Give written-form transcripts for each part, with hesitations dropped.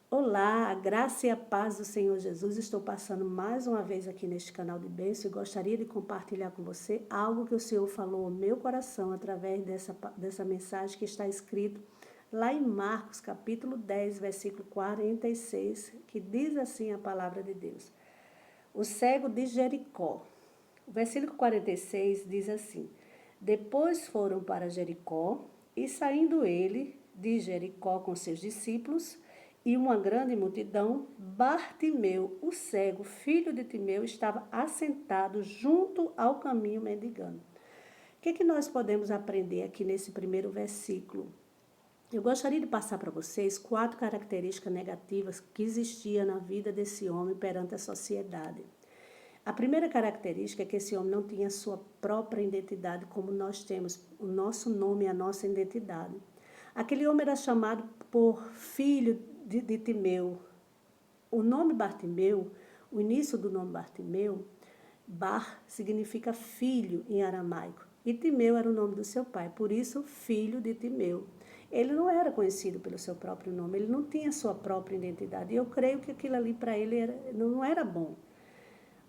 Olá, a graça e a paz do Senhor Jesus. Estou passando mais uma vez aqui neste canal de bênção e gostaria de compartilhar com você algo que o Senhor falou ao meu coração através dessa mensagem que está escrito lá em Marcos, capítulo 10, versículo 46, que diz assim a palavra de Deus. O cego de Jericó. O versículo 46 diz assim: Depois foram para Jericó, e saindo ele de Jericó com seus discípulos e uma grande multidão, Bartimeu, o cego, filho de Timeu, estava assentado junto ao caminho mendigando. O que nós podemos aprender aqui nesse primeiro versículo? Eu gostaria de passar para vocês 4 características negativas que existiam na vida desse homem perante a sociedade. A primeira característica é que esse homem não tinha sua própria identidade, como nós temos o nosso nome e a nossa identidade. Aquele homem era chamado por filho de Timeu. O nome Bartimeu, o início do nome Bartimeu, Bar significa filho em aramaico. E Timeu era o nome do seu pai, por isso filho de Timeu. Ele não era conhecido pelo seu próprio nome, ele não tinha sua própria identidade. E eu creio que aquilo ali para ele não era bom.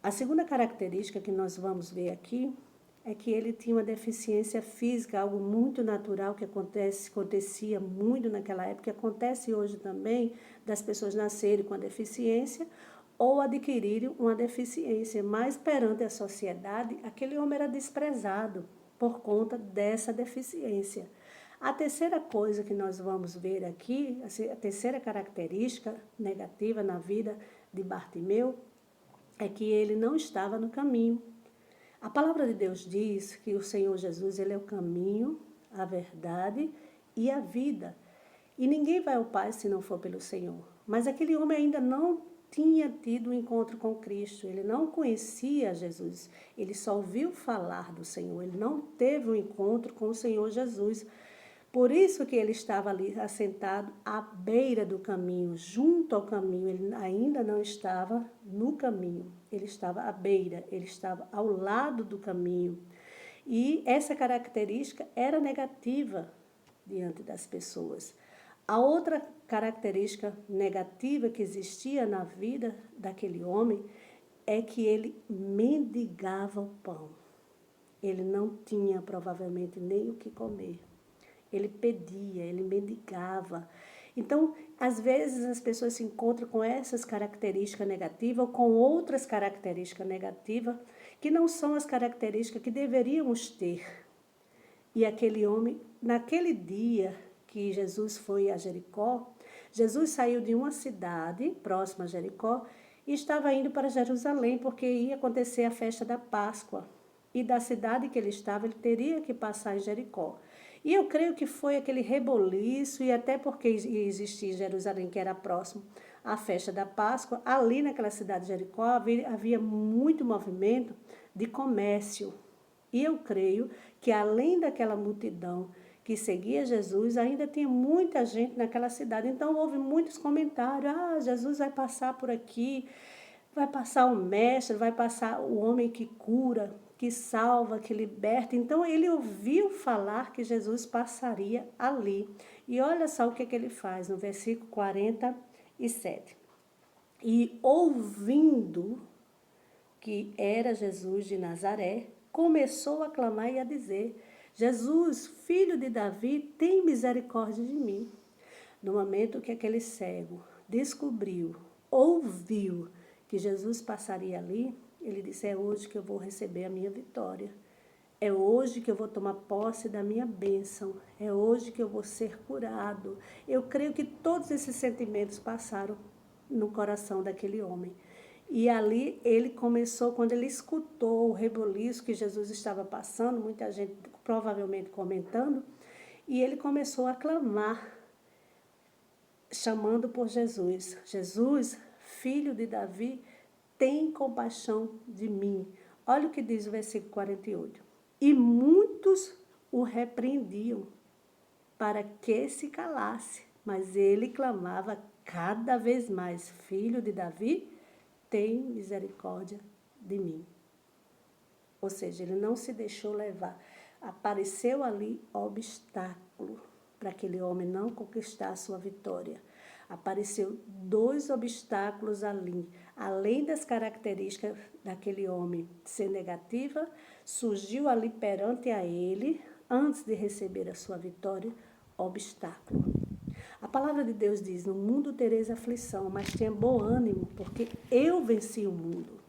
A segunda característica que nós vamos ver aqui é que ele tinha uma deficiência física, algo muito natural que acontecia muito naquela época, que acontece hoje também, das pessoas nascerem com a deficiência ou adquirirem uma deficiência. Mas perante a sociedade, aquele homem era desprezado por conta dessa deficiência. A terceira coisa que nós vamos ver aqui, a terceira característica negativa na vida de Bartimeu, é que ele não estava no caminho. A palavra de Deus diz que o Senhor Jesus, ele é o caminho, a verdade e a vida. E ninguém vai ao Pai se não for pelo Senhor. Mas aquele homem ainda não tinha tido um encontro com Cristo, ele não conhecia Jesus, ele só ouviu falar do Senhor, ele não teve um encontro com o Senhor Jesus. Por isso que ele estava ali assentado à beira do caminho, junto ao caminho. Ele ainda não estava no caminho, ele estava à beira, ele estava ao lado do caminho. E essa característica era negativa diante das pessoas. A outra característica negativa que existia na vida daquele homem é que ele mendigava o pão. Ele não tinha provavelmente nem o que comer. Ele pedia, ele mendigava. Então, às vezes as pessoas se encontram com essas características negativas ou com outras características negativas que não são as características que deveríamos ter. E aquele homem, naquele dia que Jesus foi a Jericó, Jesus saiu de uma cidade próxima a Jericó e estava indo para Jerusalém porque ia acontecer a festa da Páscoa. E da cidade que ele estava, ele teria que passar em Jericó. E eu creio que foi aquele reboliço, e até porque existia em Jerusalém, que era próximo à festa da Páscoa, ali naquela cidade de Jericó havia muito movimento de comércio. E eu creio que além daquela multidão que seguia Jesus, ainda tinha muita gente naquela cidade. Então houve muitos comentários: Jesus vai passar por aqui, vai passar o mestre, vai passar o homem que cura, que salva, que liberta. Então ele ouviu falar que Jesus passaria ali. E olha só o que ele faz no versículo 47. E ouvindo que era Jesus de Nazaré, começou a clamar e a dizer: Jesus, filho de Davi, tem misericórdia de mim. No momento que aquele cego descobriu, ouviu que Jesus passaria ali, ele disse: é hoje que eu vou receber a minha vitória. É hoje que eu vou tomar posse da minha bênção. É hoje que eu vou ser curado. Eu creio que todos esses sentimentos passaram no coração daquele homem. E ali ele começou, quando ele escutou o reboliço que Jesus estava passando, muita gente provavelmente comentando, e ele começou a clamar, chamando por Jesus: Jesus, filho de Davi, tem compaixão de mim. Olha o que diz o versículo 48. E muitos o repreendiam para que se calasse, mas ele clamava cada vez mais: filho de Davi, tem misericórdia de mim. Ou seja, ele não se deixou levar. Apareceu ali obstáculo para aquele homem não conquistar a sua vitória. Apareceu dois obstáculos ali. Além das características daquele homem ser negativa, surgiu ali perante a ele, antes de receber a sua vitória, obstáculo. A palavra de Deus diz, no mundo tereis aflição, mas tenha bom ânimo, porque eu venci o mundo.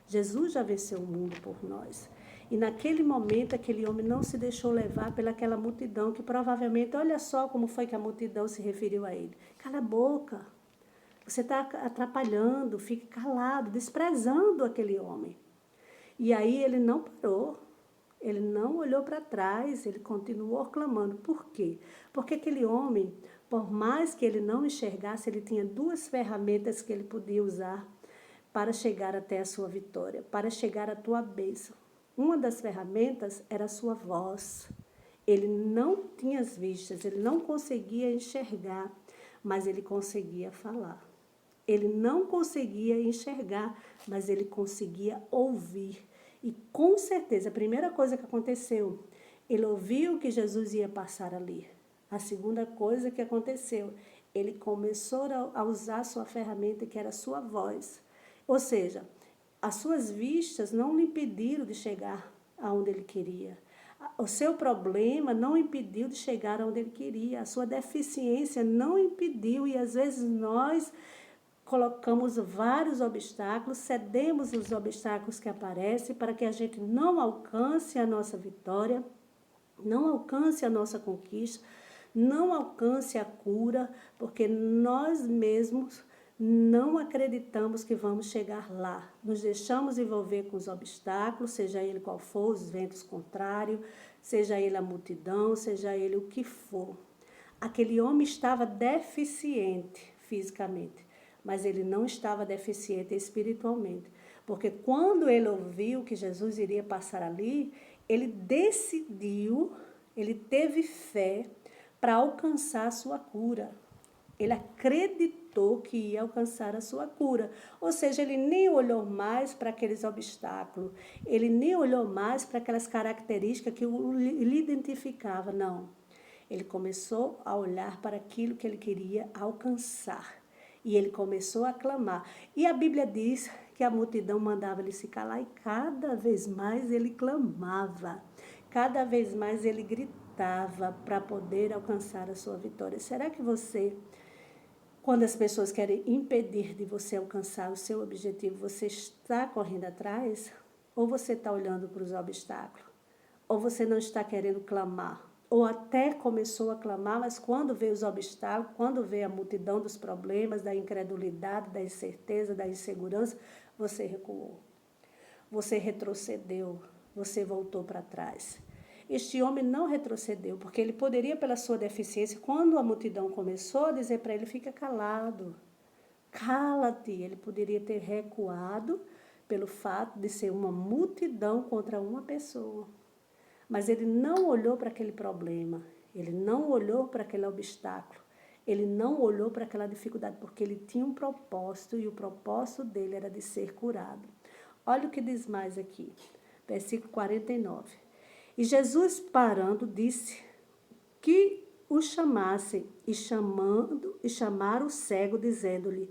Jesus já venceu o mundo por nós. E naquele momento, aquele homem não se deixou levar pelaquela multidão, que provavelmente, olha só como foi que a multidão se referiu a ele. Cala a boca, você está atrapalhando, fique calado, desprezando aquele homem. E aí ele não parou, ele não olhou para trás, ele continuou clamando. Por quê? Porque aquele homem, por mais que ele não enxergasse, ele tinha duas ferramentas que ele podia usar para chegar até a sua vitória, para chegar à tua bênção. Uma das ferramentas era a sua voz. Ele não tinha as vistas, ele não conseguia enxergar, mas ele conseguia falar. Ele não conseguia enxergar, mas ele conseguia ouvir. E com certeza, a primeira coisa que aconteceu, ele ouviu que Jesus ia passar ali. A segunda coisa que aconteceu, ele começou a usar a sua ferramenta, que era a sua voz. Ou seja, as suas vistas não lhe impediram de chegar aonde ele queria. O seu problema não impediu de chegar aonde ele queria. A sua deficiência não impediu. E às vezes nós colocamos vários obstáculos, cedemos os obstáculos que aparecem para que a gente não alcance a nossa vitória, não alcance a nossa conquista, não alcance a cura, porque nós mesmos não acreditamos que vamos chegar lá. Nos deixamos envolver com os obstáculos, seja ele qual for, os ventos contrários, seja ele a multidão, seja ele o que for. Aquele homem estava deficiente fisicamente, mas ele não estava deficiente espiritualmente. Porque quando ele ouviu que Jesus iria passar ali, ele decidiu, ele teve fé para alcançar a sua cura. Ele acreditou que ia alcançar a sua cura. Ou seja, ele nem olhou mais para aqueles obstáculos. Ele nem olhou mais para aquelas características que lhe identificavam. Não. Ele começou a olhar para aquilo que ele queria alcançar. E ele começou a clamar. E a Bíblia diz que a multidão mandava ele se calar. E cada vez mais ele clamava. Cada vez mais ele gritava para poder alcançar a sua vitória. Será que você, quando as pessoas querem impedir de você alcançar o seu objetivo, você está correndo atrás? Ou você está olhando para os obstáculos? Ou você não está querendo clamar? Ou até começou a clamar, mas quando veio os obstáculos, quando veio a multidão dos problemas, da incredulidade, da incerteza, da insegurança, você recuou. Você retrocedeu, você voltou para trás. Este homem não retrocedeu, porque ele poderia, pela sua deficiência, quando a multidão começou a dizer para ele, fica calado, cala-te, ele poderia ter recuado pelo fato de ser uma multidão contra uma pessoa. Mas ele não olhou para aquele problema, ele não olhou para aquele obstáculo, ele não olhou para aquela dificuldade, porque ele tinha um propósito e o propósito dele era de ser curado. Olha o que diz mais aqui, versículo 49. E Jesus, parando, disse que o chamassem e chamaram o cego, dizendo-lhe,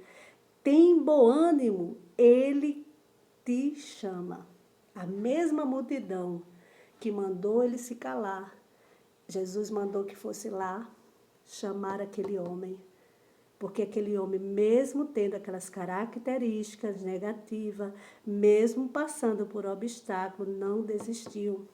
tem bom ânimo, ele te chama. A mesma multidão que mandou ele se calar, Jesus mandou que fosse lá chamar aquele homem. Porque aquele homem, mesmo tendo aquelas características negativas, mesmo passando por obstáculo, não desistiu.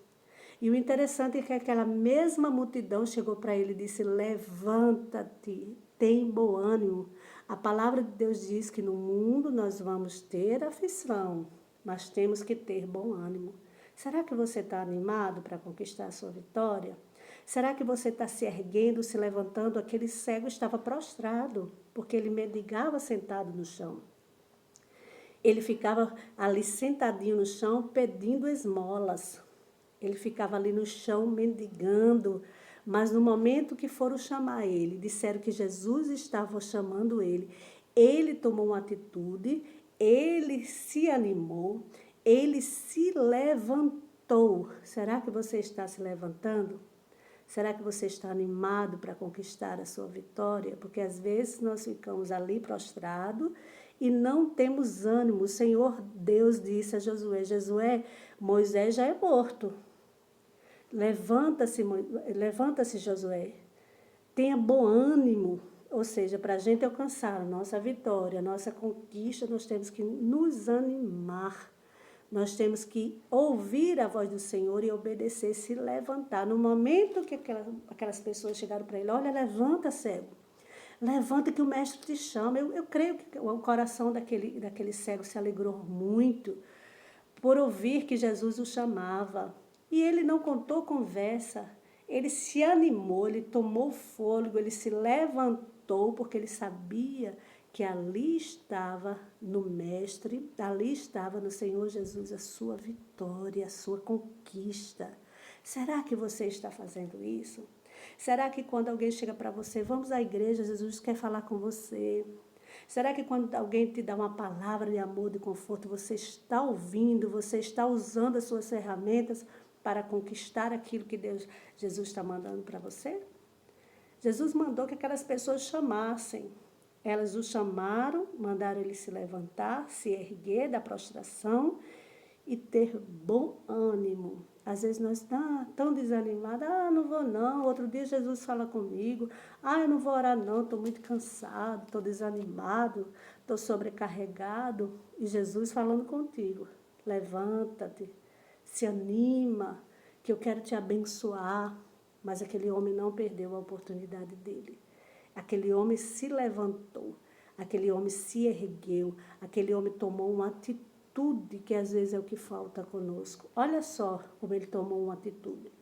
E o interessante é que aquela mesma multidão chegou para ele e disse, levanta-te, tem bom ânimo. A palavra de Deus diz que no mundo nós vamos ter aflição, mas temos que ter bom ânimo. Será que você está animado para conquistar a sua vitória? Será que você está se erguendo, se levantando? Aquele cego estava prostrado, porque ele mendigava sentado no chão. Ele ficava ali sentadinho no chão, pedindo esmolas. Ele ficava ali no chão, mendigando. Mas no momento que foram chamar ele, disseram que Jesus estava chamando ele tomou uma atitude, ele se animou, ele se levantou. Será que você está se levantando? Será que você está animado para conquistar a sua vitória? Porque às vezes nós ficamos ali prostrados e não temos ânimo. O Senhor Deus disse a Josué, Josué, Moisés já é morto. Levanta-se, Josué. Tenha bom ânimo. Ou seja, para a gente alcançar a nossa vitória, a nossa conquista, nós temos que nos animar. Nós temos que ouvir a voz do Senhor e obedecer, se levantar. No momento que aquelas pessoas chegaram para ele, olha, levanta, cego. Levanta que o mestre te chama. Eu creio que o coração daquele cego se alegrou muito por ouvir que Jesus o chamava. E ele não contou conversa. Ele se animou, ele tomou fôlego, ele se levantou, porque ele sabia que ali estava no Mestre, ali estava no Senhor Jesus a sua vitória, a sua conquista. Será que você está fazendo isso? Será que quando alguém chega para você, vamos à igreja, Jesus quer falar com você? Será que quando alguém te dá uma palavra de amor, de conforto, você está ouvindo, você está usando as suas ferramentas para conquistar aquilo que Jesus está mandando para você? Jesus mandou que aquelas pessoas chamassem. Elas o chamaram, mandaram ele se levantar, se erguer da prostração e ter bom ânimo. Às vezes nós estamos tão desanimados, não vou não, outro dia Jesus fala comigo, eu não vou orar não, estou muito cansado, estou desanimado, estou sobrecarregado. E Jesus falando contigo, levanta-te, se anima, que eu quero te abençoar. Mas aquele homem não perdeu a oportunidade dele. Aquele homem se levantou, aquele homem se ergueu, aquele homem tomou uma atitude que às vezes é o que falta conosco. Olha só como ele tomou uma atitude.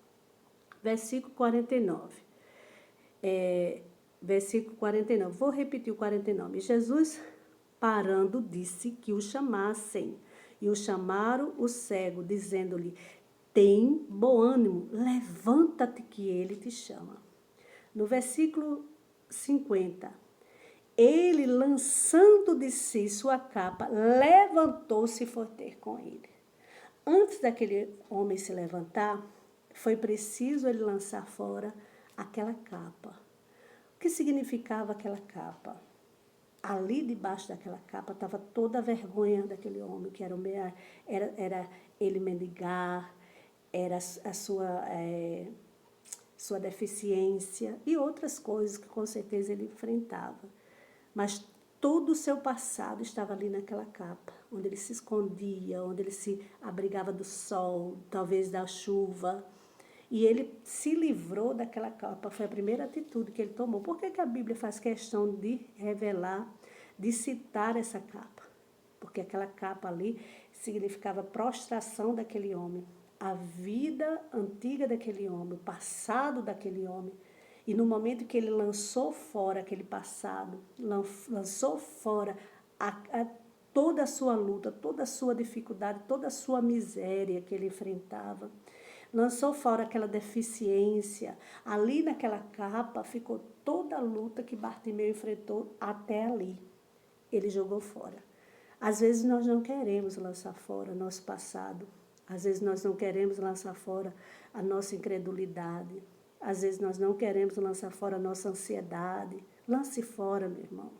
Versículo 49. Versículo 49. Vou repetir o 49. Jesus, parando, disse que o chamassem. E o chamaram o cego, dizendo-lhe, tem bom ânimo, levanta-te que ele te chama. No versículo 50, ele, lançando de si sua capa, levantou-se e foi ter com ele. Antes daquele homem se levantar, foi preciso ele lançar fora aquela capa. O que significava aquela capa? Ali debaixo daquela capa estava toda a vergonha daquele homem, que era ele mendigar, era a sua deficiência e outras coisas que com certeza ele enfrentava. Mas todo o seu passado estava ali naquela capa, onde ele se escondia, onde ele se abrigava do sol, talvez da chuva. E ele se livrou daquela capa, foi a primeira atitude que ele tomou. Por que a Bíblia faz questão de revelar, de citar essa capa? Porque aquela capa ali significava prostração daquele homem. A vida antiga daquele homem, o passado daquele homem. E no momento que ele lançou fora aquele passado, lançou fora toda a sua luta, toda a sua dificuldade, toda a sua miséria que ele enfrentava, lançou fora aquela deficiência, ali naquela capa ficou toda a luta que Bartimeu enfrentou até ali. Ele jogou fora. Às vezes nós não queremos lançar fora nosso passado. Às vezes nós não queremos lançar fora a nossa incredulidade. Às vezes nós não queremos lançar fora a nossa ansiedade. Lance fora, meu irmão.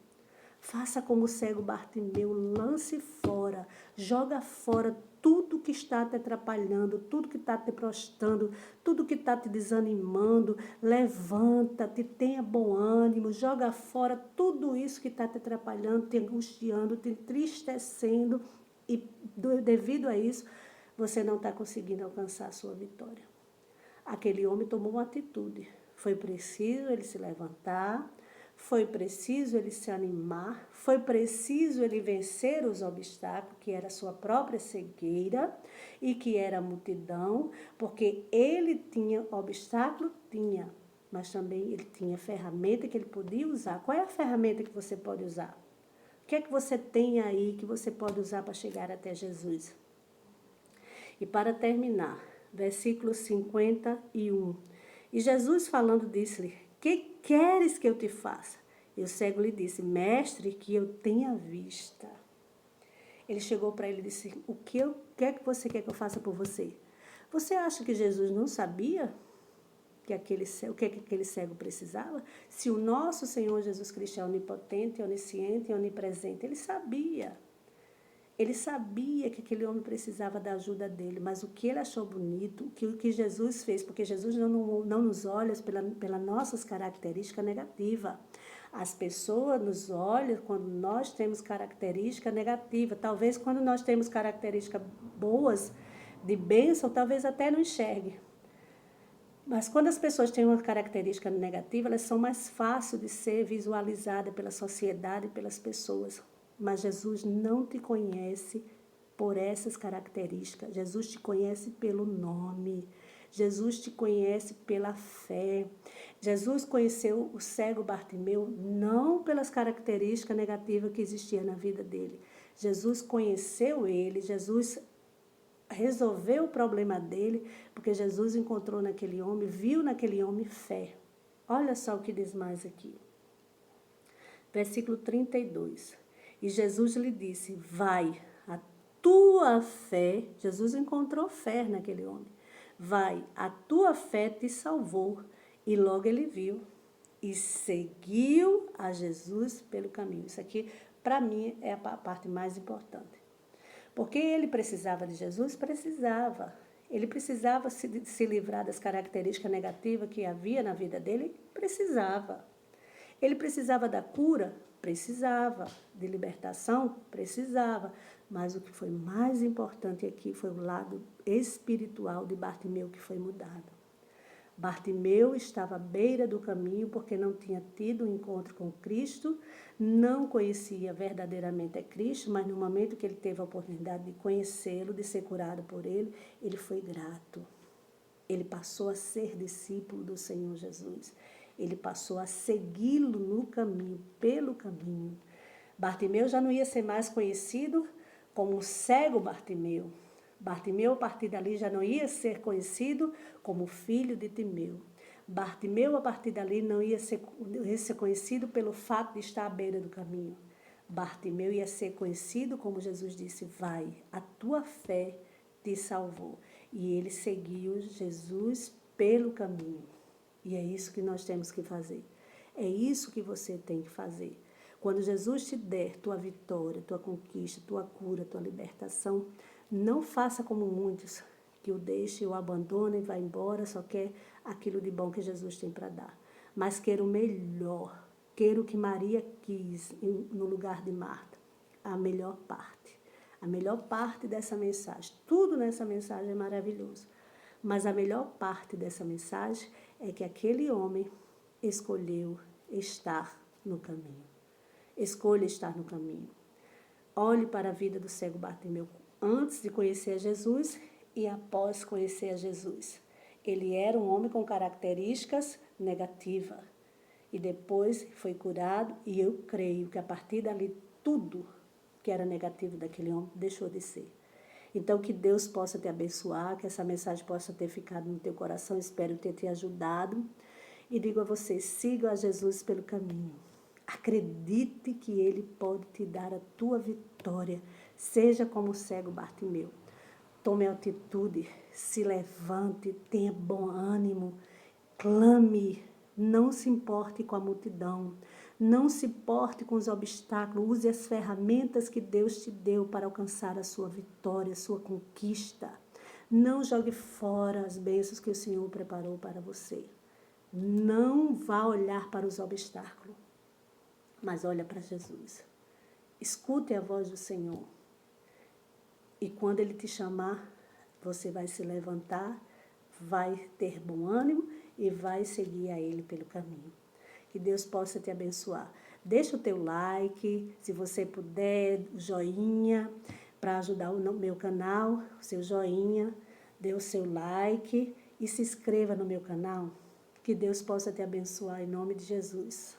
Faça como o cego Bartimeu, lance fora. Joga fora tudo que está te atrapalhando, tudo que está te prostrando, tudo que está te desanimando. Levanta-te, tenha bom ânimo, joga fora tudo isso que está te atrapalhando, te angustiando, te entristecendo. E devido a isso, você não está conseguindo alcançar a sua vitória. Aquele homem tomou uma atitude. Foi preciso ele se levantar, foi preciso ele se animar, foi preciso ele vencer os obstáculos, que era a sua própria cegueira e que era a multidão, porque ele tinha obstáculo, mas também ele tinha ferramenta que ele podia usar. Qual é a ferramenta que você pode usar? O que é que você tem aí que você pode usar para chegar até Jesus? E para terminar, versículo 51. E Jesus falando disse-lhe, que queres que eu te faça? E o cego lhe disse, mestre, que eu tenha vista. Ele chegou para ele e disse, o que é que você quer que eu faça por você? Você acha que Jesus não sabia? o que aquele cego precisava? Se o nosso Senhor Jesus Cristo é onipotente, onisciente e onipresente, ele sabia. Ele sabia que aquele homem precisava da ajuda dele, mas o que ele achou bonito, o que Jesus fez, porque Jesus não nos olha pelas nossas características negativas. As pessoas nos olham quando nós temos característica negativa. Talvez quando nós temos características boas, de bênção, talvez até não enxergue. Mas quando as pessoas têm uma característica negativa, elas são mais fáceis de ser visualizadas pela sociedade e pelas pessoas. Mas Jesus não te conhece por essas características. Jesus te conhece pelo nome. Jesus te conhece pela fé. Jesus conheceu o cego Bartimeu não pelas características negativas que existiam na vida dele. Jesus conheceu ele, Jesus resolveu o problema dele, porque Jesus encontrou naquele homem, viu naquele homem fé. Olha só o que diz mais aqui. Versículo 32. E Jesus lhe disse, vai, a tua fé, Jesus encontrou fé naquele homem. Vai, a tua fé te salvou. E logo ele viu e seguiu a Jesus pelo caminho. Isso aqui, para mim, é a parte mais importante. Porque ele precisava de Jesus? Precisava. Ele precisava se livrar das características negativas que havia na vida dele? Precisava. Ele precisava da cura? Precisava. De libertação? Precisava. Mas o que foi mais importante aqui foi o lado espiritual de Bartimeu que foi mudado. Bartimeu estava à beira do caminho porque não tinha tido um encontro com Cristo, não conhecia verdadeiramente a Cristo, mas no momento que ele teve a oportunidade de conhecê-lo, de ser curado por ele, ele foi grato. Ele passou a ser discípulo do Senhor Jesus. Ele passou a segui-lo no caminho, pelo caminho. Bartimeu já não ia ser mais conhecido como o cego Bartimeu. Bartimeu, a partir dali, já não ia ser conhecido como filho de Timeu. Bartimeu, a partir dali, não ia ser conhecido pelo fato de estar à beira do caminho. Bartimeu ia ser conhecido, como Jesus disse, vai, a tua fé te salvou. E ele seguiu Jesus pelo caminho. E é isso que nós temos que fazer. É isso que você tem que fazer. Quando Jesus te der tua vitória, tua conquista, tua cura, tua libertação, não faça como muitos, que o deixe, o abandona e vai embora, só quer aquilo de bom que Jesus tem para dar. Mas queira o melhor, queira o que Maria quis no lugar de Marta, a melhor parte. A melhor parte dessa mensagem, tudo nessa mensagem é maravilhoso, mas a melhor parte dessa mensagem é que aquele homem escolheu estar no caminho. Escolha estar no caminho. Olhe para a vida do cego Bartimeu antes de conhecer a Jesus e após conhecer a Jesus. Ele era um homem com características negativas e depois foi curado e eu creio que a partir dali tudo que era negativo daquele homem deixou de ser. Então que Deus possa te abençoar, que essa mensagem possa ter ficado no teu coração, espero ter te ajudado e digo a você, siga a Jesus pelo caminho. Acredite que Ele pode te dar a tua vitória, seja como o cego Bartimeu. Tome atitude, se levante, tenha bom ânimo, clame, não se importe com a multidão, não se importe com os obstáculos, use as ferramentas que Deus te deu para alcançar a sua vitória, a sua conquista. Não jogue fora as bênçãos que o Senhor preparou para você. Não vá olhar para os obstáculos, mas olha para Jesus. Escute a voz do Senhor. E quando Ele te chamar, você vai se levantar, vai ter bom ânimo e vai seguir a Ele pelo caminho. Que Deus possa te abençoar. Deixa o teu like, se você puder, o joinha, para ajudar o meu canal, o seu joinha, dê o seu like e se inscreva no meu canal. Que Deus possa te abençoar em nome de Jesus.